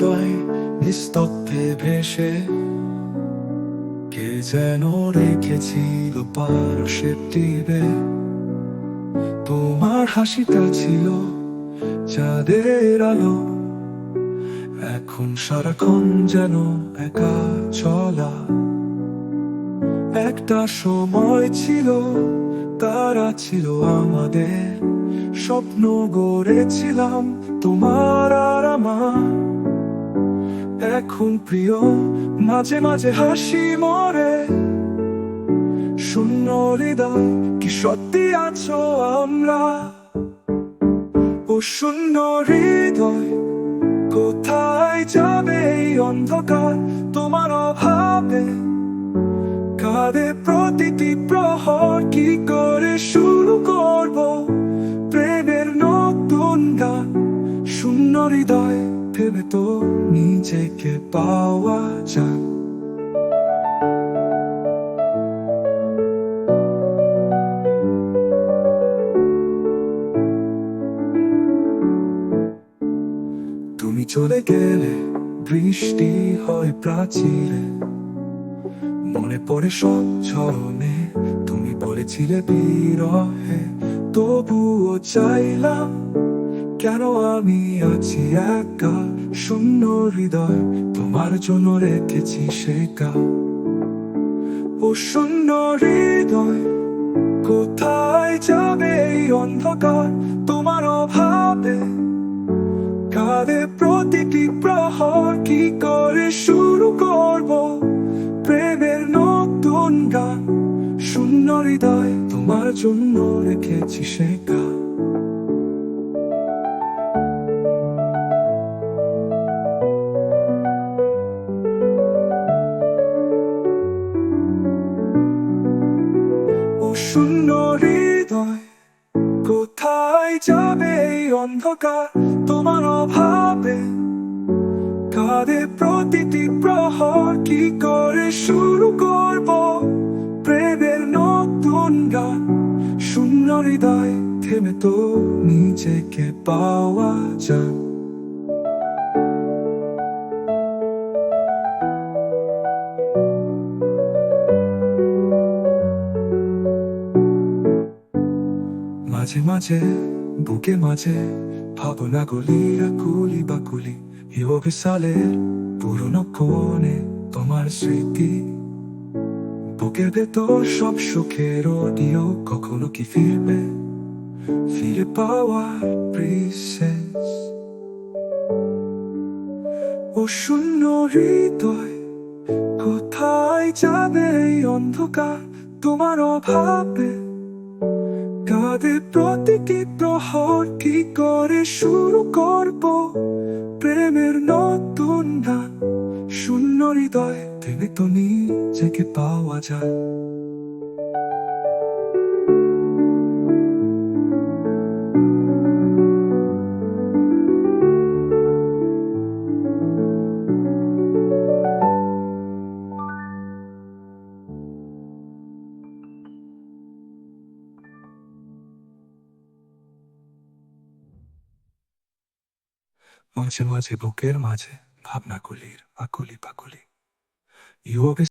হৃদয় নিস্তব্ধে ভেসে কে যেন রেখেছিল পারসে টিপে। তোমার হাসিটা ছিল চাঁদের আলো, এখন সারাক্ষণ যেন একা চলা। একটা সময় ছিল, তারা ছিল আমাদের, স্বপ্ন গড়েছিলাম তোমার আর আমার। এখন প্রিয়, মাঝে মাঝে হাসি মরে, শূন্য হৃদয় কি সত্যি আছো আমরা? ও শূন্য হৃদয়, কোথায় যাবে এই অন্ধকার তোমার অভাবে? কাঁদে প্রতিটি প্রহর, কি করে শুরু করব প্রেমের নতুন গান? শূন্য হৃদয়, ভেবে তো নিজেকে পাওয়া যায়। তুমি চলে গেলে বৃষ্টি হয় প্রাচীরে, মনে পড়ে সব ঝরনে তুমি বলেছিলে বিরহে। তবুও চাইলাম, কেন আমি আছি একা? শূন্য হৃদয়, তোমার জন্য রেখেছি শেখা। ও শূন্য হৃদয়, কোথায় যাবে এই অন্ধকার তোমার অভাবে? কাঁদে প্রতিটি প্রহর, কি করে শুরু করব প্রেমের নতুন গান? শূন্য হৃদয়, তোমার জন্য রেখেছি শেখা। ও শূন্য হৃদয়, কোথায় যাবে এই অন্ধকার তোমার অভাবে? কাঁদে প্রতিটি প্রহর, কি করে শুরু করব প্রেমের নতুন গান? শূন্য হৃদয়, থেমে তো নিজেকে পাওয়া যায়। মাঝে মাঝে বুকে মাঝে ভাবনাগুলি আকুলি বাকুলি, হিওবে সালের পুরনো কোণে তোমার স্মৃতি। বুকের ভেতর সব সুখের অডিও, কখনো কি ফিরবে ফিরে পাওয়ার প্রিসেস? ও শূন্য হৃদয়, কোথায় যাবে এই অন্ধকার তোমার অভাবে? কাঁদে প্রতিটি প্রহর, কি করে শুরু করব প্রেমের নতুন গান? শূন্য হৃদয়, ভেবে তো নিজেকে পাওয়া যায়। মাঝে মাঝে বুকের মাঝে ভাবনাগুলির আকুলি পাকুলি, ইউবে